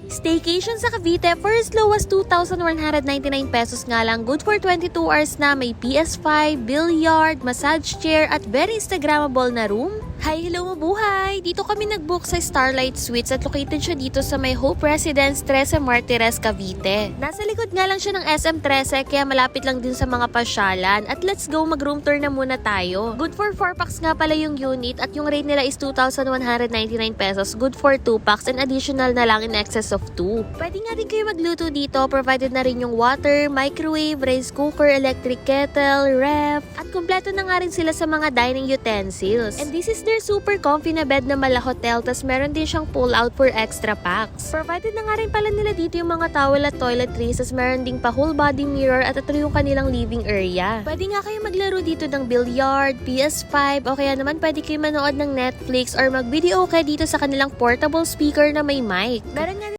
Staycation sa Cavite for as low as 2,199 pesos nga lang. Good for 22 hours na. May PS5, billiard, massage chair at very Instagrammable na room. Hi, hello mabuhay! Dito kami nag-book sa Starlight Suites at located siya dito sa may Hope Residence, 13 Martires, Cavite. Nasa likod nga lang siya ng SM 13 kaya malapit lang din sa mga pasyalan. At let's go, mag-room tour na muna tayo. Good for 4 packs nga pala yung unit at yung rate nila is 2,199 pesos. Good for 2 packs and additional na lang in excess of 2. Pwede nga din kayo magluto dito, provided na rin yung water, microwave, rice cooker, electric kettle, ref, at kumpleto na nga rin sila sa mga dining utensils. And this is their super comfy na bed na mala hotel, tas meron din siyang pull out for extra packs. Provided na nga rin pala nila dito yung mga towel at toiletries, tas meron ding pa whole body mirror at ito yung kanilang living area. Pwede nga kayo maglaro dito ng billiard, PS5, o kaya naman pwede kayo manood ng Netflix or mag-video okay dito sa kanilang portable speaker na may mic. Meron nga